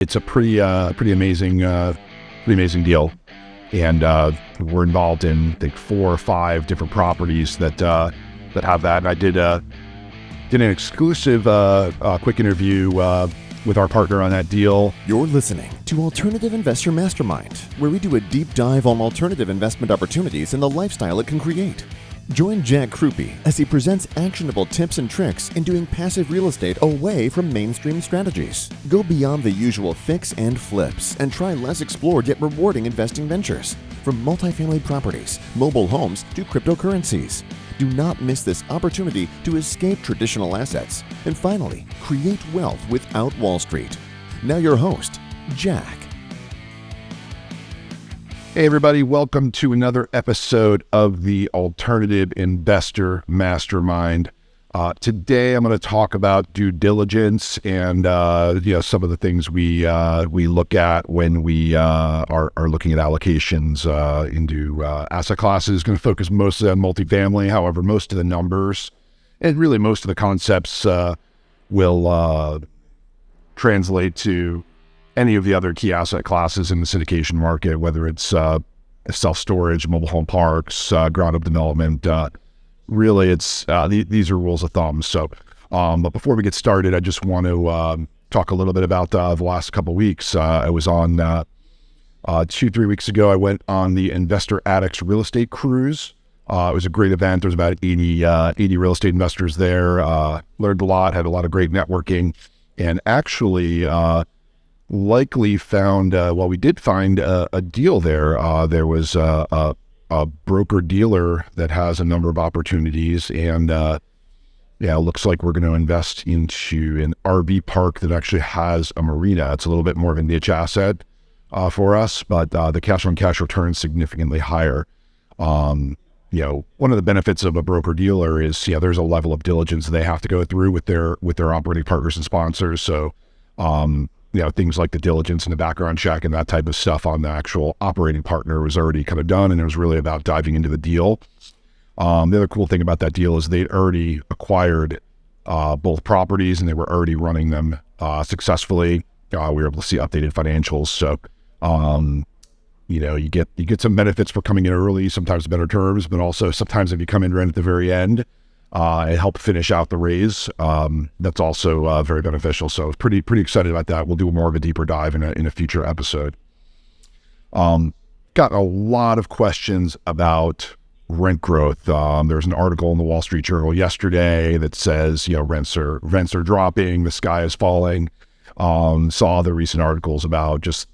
It's a pretty amazing deal, and we're involved in I think 4 or 5 different properties that have that. And I did an exclusive quick interview with our partner on that deal. You're listening to Alternative Investor Mastermind, where we do a deep dive on alternative investment opportunities and the lifestyle it can create. Join Jack Krupey as he presents actionable tips and tricks in doing passive real estate away from mainstream strategies. Go beyond the usual fix and flips and try less explored yet rewarding investing ventures, from multifamily properties, mobile homes to cryptocurrencies. Do not miss this opportunity to escape traditional assets and finally create wealth without Wall Street. Now your host, Jack. Hey everybody, welcome to another episode of the Alternative Investor Mastermind. Today I'm going to talk about due diligence and some of the things we look at when we are looking at allocations into asset classes. Going to focus mostly on multifamily. However, most of the numbers and really most of the concepts will translate to any of the other key asset classes in the syndication market, whether it's self-storage, mobile home parks, ground-up development. Really, it's these are rules of thumb. So, but before we get started, I just want to talk a little bit about the last couple of weeks. I was on 2-3 weeks ago. I went on the Investor Addicts Real Estate Cruise. It was a great event. There was about 80 real estate investors there. Learned a lot, had a lot of great networking, and actually likely found, we did find a deal there. There was a broker dealer that has a number of opportunities, and it looks like we're going to invest into an RV park that actually has a marina. It's a little bit more of a niche asset for us, but the cash on cash return is significantly higher. One of the benefits of a broker dealer is, there's a level of diligence they have to go through with their operating partners and sponsors. So, things like the diligence and the background check and that type of stuff on the actual operating partner was already kind of done, and it was really about diving into the deal. The other cool thing about that deal is they'd already acquired both properties, and they were already running them successfully. We were able to see updated financials. So, you get some benefits for coming in early, sometimes better terms, but also sometimes if you come in right at the very end, it helped finish out the raise. That's also very beneficial. So I was pretty excited about that. We'll do more of a deeper dive in a future episode. Got a lot of questions about rent growth. There's an article in the Wall Street Journal yesterday that says, rents are dropping, the sky is falling. Saw the recent articles about just,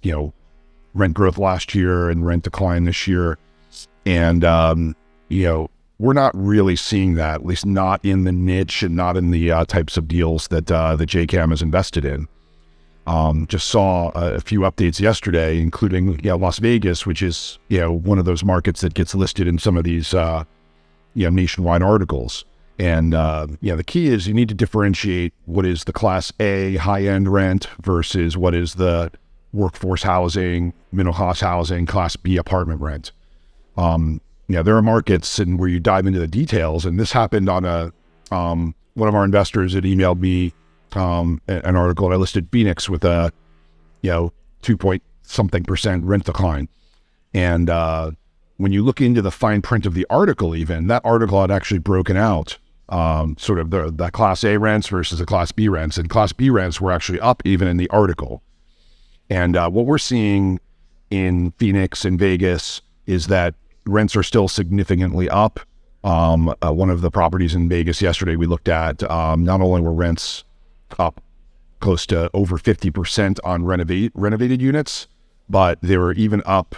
rent growth last year and rent decline this year. And, we're not really seeing that, at least not in the niche and not in the types of deals that JCAM is invested in. Just saw a few updates yesterday, including Las Vegas, which is one of those markets that gets listed in some of these nationwide articles. And the key is you need to differentiate what is the Class A high-end rent versus what is the workforce housing, middle-class housing, Class B apartment rent. There are markets and where you dive into the details, and this happened on one of our investors had emailed me an article, and I listed Phoenix with a 2-point-something% rent decline. And when you look into the fine print of the article, even that article had actually broken out sort of the Class A rents versus the Class B rents, and Class B rents were actually up even in the article. And what we're seeing in Phoenix and Vegas is that rents are still significantly up. One of the properties in Vegas yesterday we looked at, not only were rents up close to over 50% on renovated units, but they were even up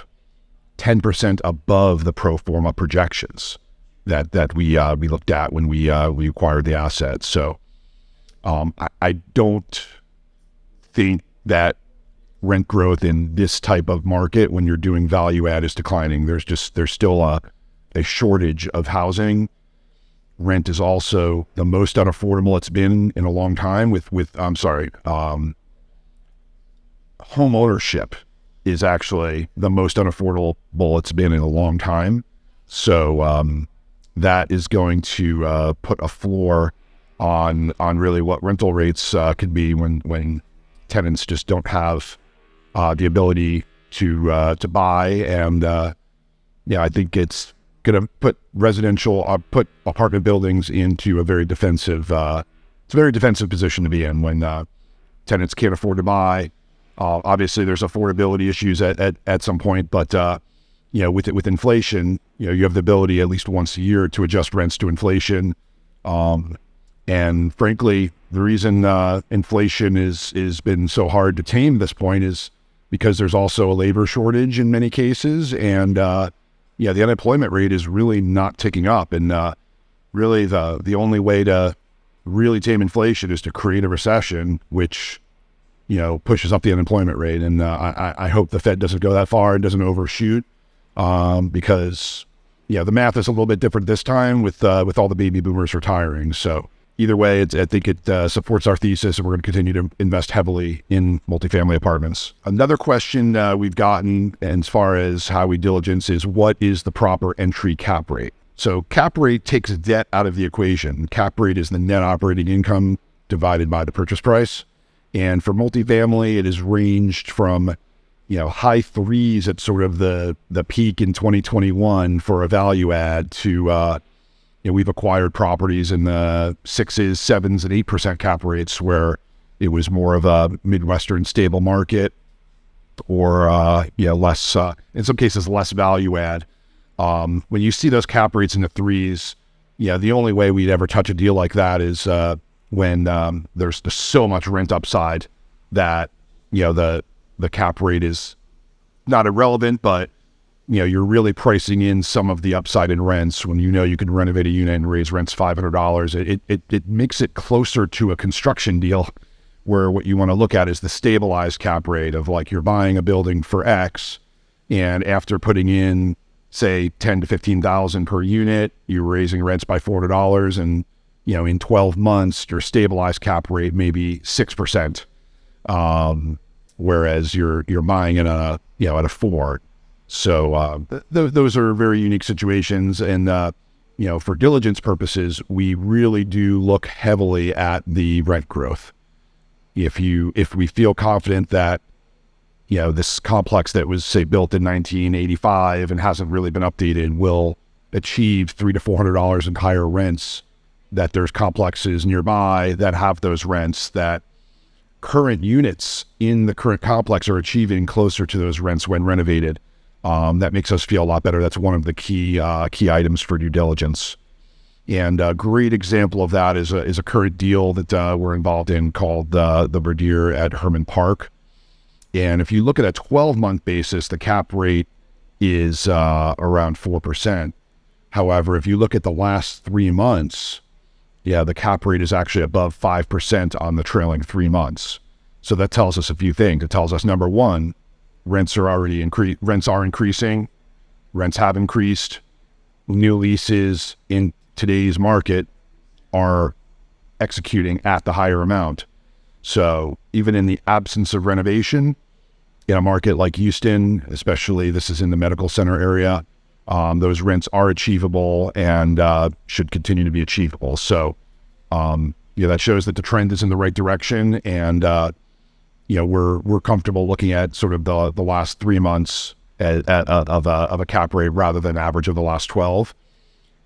10% above the pro forma projections that we looked at when we acquired the asset. So I don't think that rent growth in this type of market when you're doing value add is declining. There's still a shortage of housing. Rent is also the most unaffordable it's been in a long time home ownership is actually the most unaffordable it's been in a long time. So that is going to put a floor on really what rental rates could be when tenants just don't have the ability to buy. And I think it's going to put put apartment buildings into a very defensive position to be in when tenants can't afford to buy. Obviously, there's affordability issues at some point, but with inflation, you have the ability at least once a year to adjust rents to inflation. And frankly, the reason inflation is been so hard to tame at this point is because there's also a labor shortage in many cases, and the unemployment rate is really not ticking up. And really, the only way to really tame inflation is to create a recession, which pushes up the unemployment rate. And I hope the Fed doesn't go that far and doesn't overshoot, because the math is a little bit different this time with all the baby boomers retiring. So either way, I think it supports our thesis, and we're going to continue to invest heavily in multifamily apartments. Another question we've gotten as far as how we diligence is, what is the proper entry cap rate? So cap rate takes debt out of the equation. Cap rate is the net operating income divided by the purchase price. And for multifamily, it is ranged from high threes at sort of the peak in 2021 for a value add to we've acquired properties in the 6s, 7s, and 8% cap rates where it was more of a Midwestern stable market, or less in some cases less value add. When you see those cap rates in the threes, the only way we'd ever touch a deal like that is when there's so much rent upside that the cap rate is not irrelevant, but you're really pricing in some of the upside in rents when you can renovate a unit and raise rents $500. It makes it closer to a construction deal, where what you want to look at is the stabilized cap rate of, like, you're buying a building for X, and after putting in, say, $10,000 to $15,000 per unit, you're raising rents by $400, and in 12 months, your stabilized cap rate may be 6%, whereas you're buying it at a 4. So those are very unique situations, and for diligence purposes, we really do look heavily at the rent growth. If we feel confident that this complex that was, say, built in 1985 and hasn't really been updated will achieve $300 to $400 in higher rents, that there's complexes nearby that have those rents, that current units in the current complex are achieving closer to those rents when renovated. That makes us feel a lot better. That's one of the key items for due diligence. And a great example of that is a current deal that we're involved in called the Verdier at Herman Park. And if you look at a 12-month basis, the cap rate is around 4%. However, if you look at the last 3 months, the cap rate is actually above 5% on the trailing 3 months. So that tells us a few things. It tells us, number one, rents are increasing. Rents have increased. New leases in today's market are executing at the higher amount. So even in the absence of renovation, in a market like Houston, especially, this is in the medical center area, those rents are achievable and should continue to be achievable. So that shows that the trend is in the right direction, and we're comfortable looking at sort of the last 3 months of a cap rate rather than average of the last 12.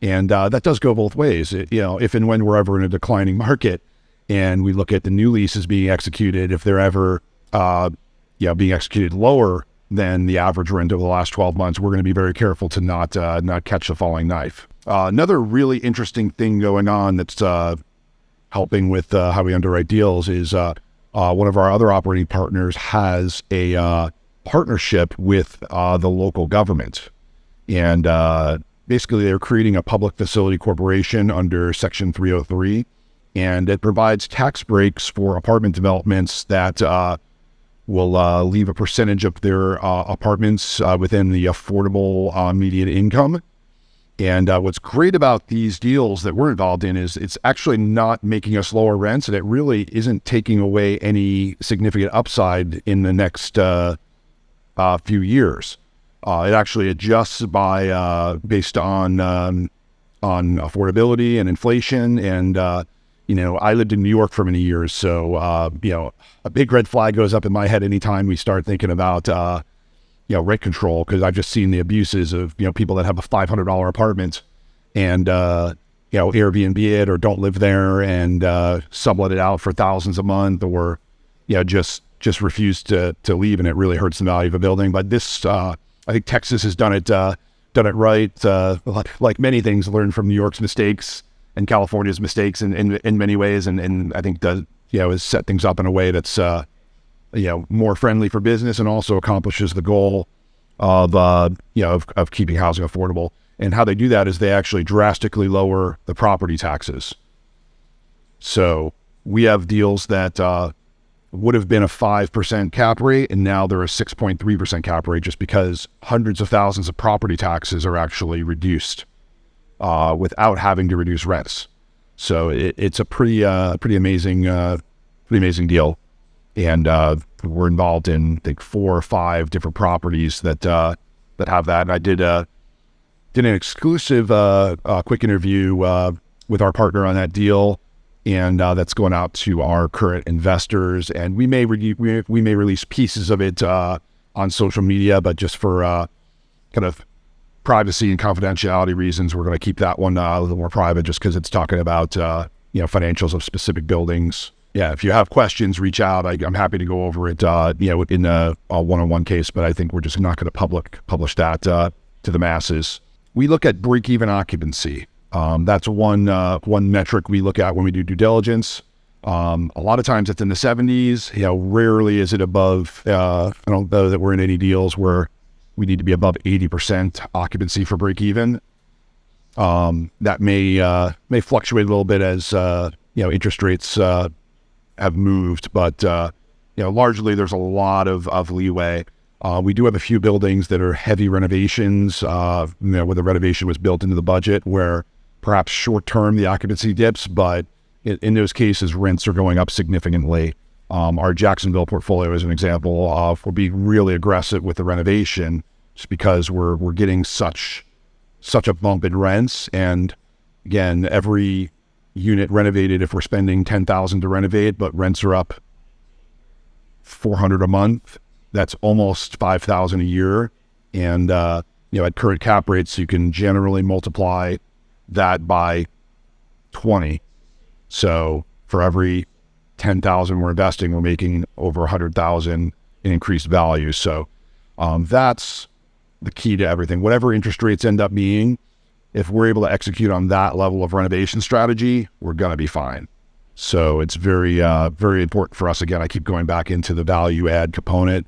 And that does go both ways. If and when we're ever in a declining market and we look at the new leases being executed, if they're ever being executed lower than the average rent over the last 12 months, we're going to be very careful to not catch the falling knife. Another really interesting thing going on that's helping with how we underwrite deals is one of our other operating partners has a partnership with the local government. And basically, they're creating a public facility corporation under Section 303, and it provides tax breaks for apartment developments that will leave a percentage of their apartments within the affordable median income. And what's great about these deals that we're involved in is it's actually not making us lower rents, and it really isn't taking away any significant upside in the next few years. It actually adjusts by based on affordability and inflation, and I lived in New York for many years, so a big red flag goes up in my head anytime we start thinking about rent control, because I've just seen the abuses of people that have a $500 apartment and Airbnb it or don't live there and sublet it out for thousands a month, or just refuse to leave, and it really hurts the value of a building. But this, I think Texas has done it right. Like many things, learned from New York's mistakes and California's mistakes in many ways, and I think does has set things up in a way that's more friendly for business, and also accomplishes the goal of keeping housing affordable. And how they do that is they actually drastically lower the property taxes. So we have deals that would have been a 5% cap rate, and now they're a 6.3% cap rate, just because hundreds of thousands of property taxes are actually reduced without having to reduce rents. So it's a pretty amazing deal. And we're involved in, I think, 4 or 5 different properties that have that. And I did an exclusive quick interview with our partner on that deal, and that's going out to our current investors. And we may release pieces of it on social media, but just for kind of privacy and confidentiality reasons, we're going to keep that one a little more private, just because it's talking about financials of specific buildings. Yeah, if you have questions, reach out. I'm happy to go over it in a one-on-one case, but I think we're just not going to publish that to the masses. We look at break-even occupancy. That's one metric we look at when we do due diligence. A lot of times it's in the 70s. Rarely is it above. I don't know that we're in any deals where we need to be above 80% occupancy for break-even. That may fluctuate a little bit as interest rates have moved, but largely there's a lot of leeway. We do have a few buildings that are heavy renovations, where the renovation was built into the budget, where perhaps short term the occupancy dips, but in those cases rents are going up significantly. Our Jacksonville portfolio is an example of we're being really aggressive with the renovation, just because we're getting such a bump in rents. And again, every unit renovated, if we're spending $10,000 to renovate, but rents are up $400 a month, that's almost $5,000 a year. And at current cap rates, you can generally multiply that by 20. So for every $10,000 we're investing, we're making over $100,000 in increased value. So that's the key to everything. Whatever interest rates end up being, if we're able to execute on that level of renovation strategy, we're going to be fine. So it's very, very important for us. Again, I keep going back into the value add component,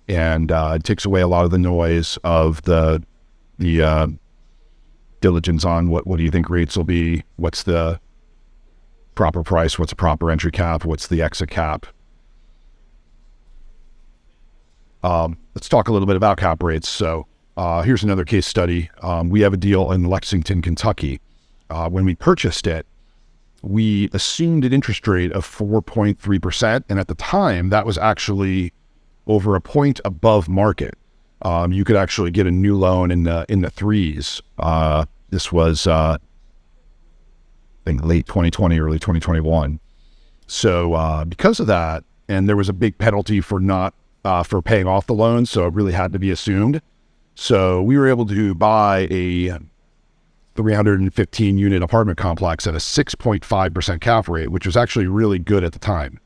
and it takes away a lot of the noise of the diligence on what do you think rates will be, what's the proper price, what's a proper entry cap, what's the exit cap. Let's talk a little bit about cap rates. So here's another case study. We have a deal in Lexington, Kentucky. When we purchased it, we assumed an interest rate of 4.3%. And at the time, that was actually over a point above market. You could actually get a new loan in the threes. This was, I think, late 2020, early 2021. So because of that, and there was a big penalty for paying off the loan, so it really had to be assumed. So we were able to buy a 315 unit apartment complex at a 6.5% cap rate, which was actually really good at the time.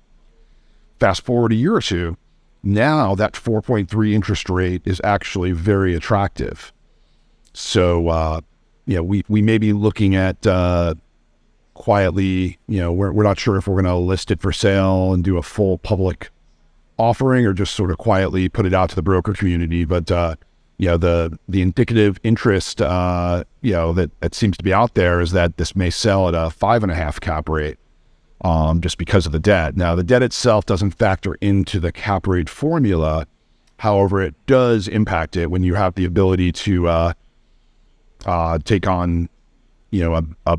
Fast forward a year or two, now that 4.3 interest rate is actually very attractive. So, we may be looking at quietly, we're not sure if we're going to list it for sale and do a full public offering, or just sort of quietly put it out to the broker community. But the indicative interest that seems to be out there is that this may sell at a 5.5 cap rate, just because of the debt. Now, the debt itself doesn't factor into the cap rate formula. However, it does impact it when you have the ability to take on a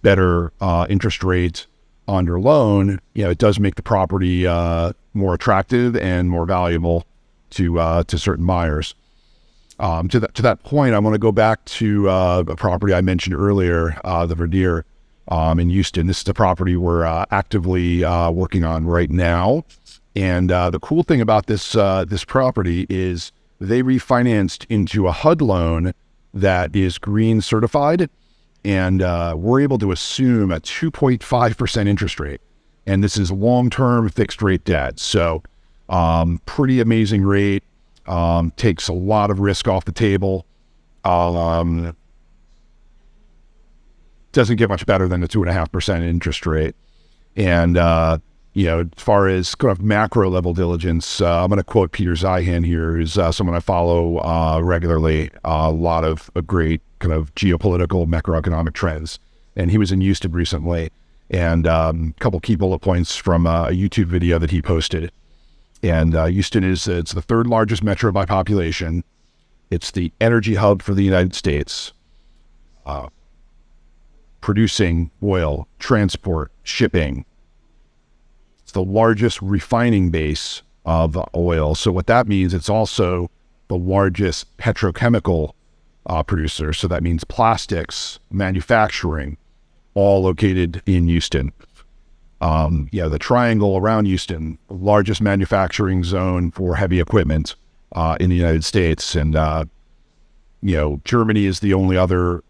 better interest rate on your loan. It does make the property more attractive and more valuable to certain buyers. To that point, I want to go back to a property I mentioned earlier, the Verdier. in Houston. This is a property we're actively working on right now. And the cool thing about this property is they refinanced into a HUD loan that is green certified, and we're able to assume a 2.5% interest rate. And this is long-term fixed rate debt. So pretty amazing rate, takes a lot of risk off the table. Doesn't get much better than the 2.5% interest rate. And, as far as kind of macro level diligence, I'm going to quote Peter Zeihan here, who's someone I follow regularly, a lot of great kind of geopolitical macroeconomic trends. And he was in Houston recently, and a couple key bullet points from a YouTube video that he posted. And Houston it's the third largest metro by population. It's the energy hub for the United States, producing oil, transport, shipping. It's the largest refining base of oil. So what that means, it's also the largest petrochemical producer. So that means plastics, manufacturing, all located in Houston. The triangle around Houston, the largest manufacturing zone for heavy equipment in the United States. And, Germany is the only other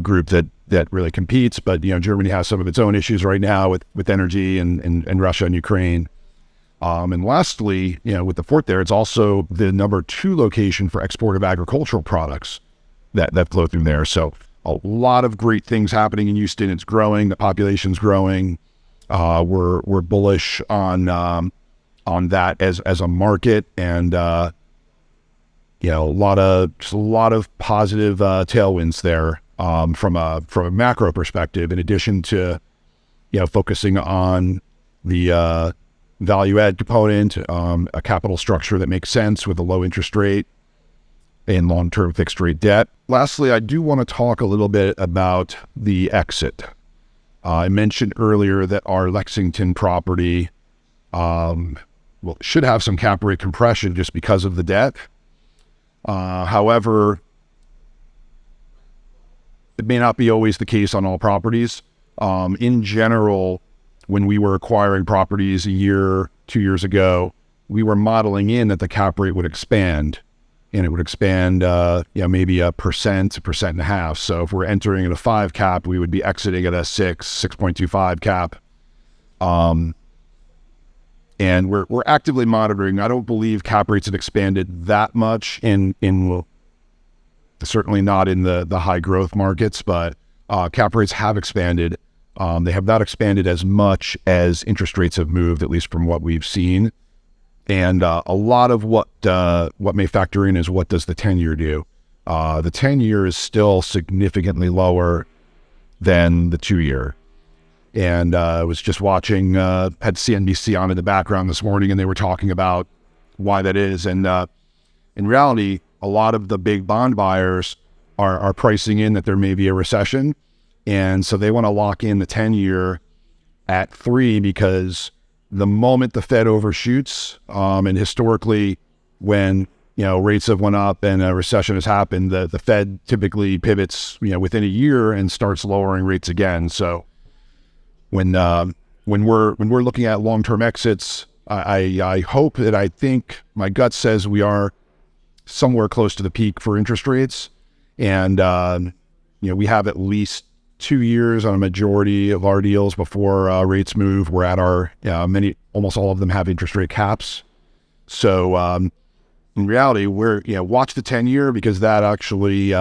group that really competes. But, Germany has some of its own issues right now with energy and Russia and Ukraine. And lastly, with the fort there, it's also the number 2 location for export of agricultural products that flow through there. So a lot of great things happening in Houston. It's growing. The population's growing. We're bullish on that as a market, and a lot of positive tailwinds there from a macro perspective. In addition to focusing on the value add component, a capital structure that makes sense with a low interest rate and long-term fixed rate debt. Lastly, I do want to talk a little bit about the exit. I mentioned earlier that our Lexington property should have some cap rate compression just because of the debt. However, it may not be always the case on all properties. In general, when we were acquiring properties a year, 2 years ago, we were modeling in that the cap rate would expand. And it would expand, maybe 1%, 1.5%. So if we're entering at a 5 cap, we would be exiting at a 6.25 cap. And we're actively monitoring. I don't believe cap rates have expanded that much in certainly not in the high growth markets, but cap rates have expanded. They have not expanded as much as interest rates have moved, at least from what we've seen. And a lot of what may factor in is what does the 10-year do? The 10-year is still significantly lower than the 2-year. And I was just watching, had CNBC on in the background this morning, and they were talking about why that is. And in reality, a lot of the big bond buyers are pricing in that there may be a recession. And so they want to lock in the 10-year at 3 because the moment the Fed overshoots, and historically when, rates have went up and a recession has happened, the Fed typically pivots, within a year and starts lowering rates again. So when we're looking at long-term exits, I hope that I think my gut says we are somewhere close to the peak for interest rates. And, we have at least 2 years on a majority of our deals before rates move. We're at our almost all of them have interest rate caps. So in reality, we're watch the 10-year because that actually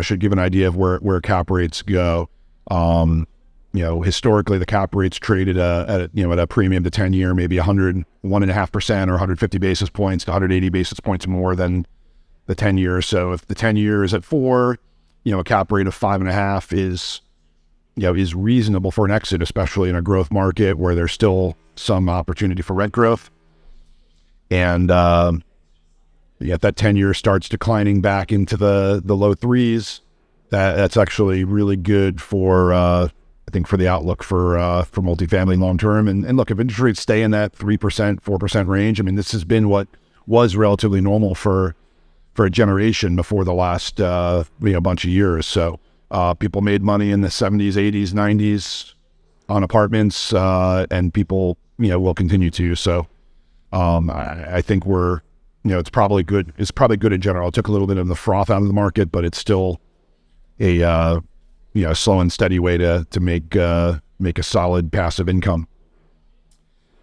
should give an idea of where cap rates go. Historically the cap rates traded at a premium to 10-year, maybe 101.5% or 150 basis points to 180 basis points more than the 10-year. So if the 10-year is at 4, a cap rate of 5.5 is reasonable for an exit, especially in a growth market where there's still some opportunity for rent growth. And if that 10-year starts declining back into the low 3s, that's actually really good for I think for the outlook for multifamily long term. And look, if interest rates stay in that 3%, 4% range, I mean, this has been what was relatively normal for a generation before the last bunch of years. So People made money in the 70s, 80s, 90s on apartments, and people, will continue to. So I think it's probably good. It's probably good in general. It took a little bit of the froth out of the market, but it's still a slow and steady way to make a solid passive income.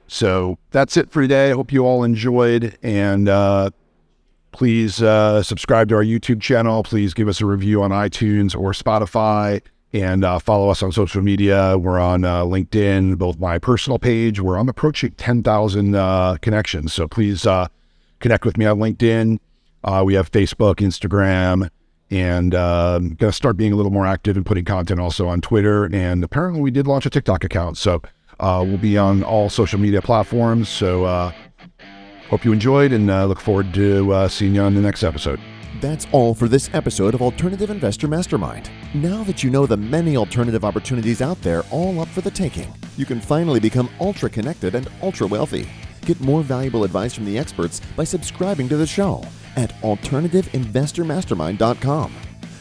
So that's it for today. I hope you all enjoyed, and please subscribe to our YouTube channel. Please give us a review on iTunes or Spotify, and follow us on social media. We're on LinkedIn, both my personal page. I'm approaching 10,000 connections, so please connect with me on LinkedIn. We have Facebook, Instagram, and going to start being a little more active and putting content also on Twitter. And apparently we did launch a TikTok account, so we'll be on all social media platforms. So hope you enjoyed, and look forward to seeing you on the next episode. That's all for this episode of Alternative Investor Mastermind. Now that you know the many alternative opportunities out there all up for the taking, you can finally become ultra connected and ultra wealthy. Get more valuable advice from the experts by subscribing to the show at alternativeinvestormastermind.com.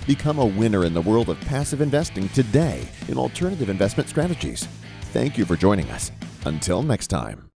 Become a winner in the world of passive investing today in alternative investment strategies. Thank you for joining us. Until next time.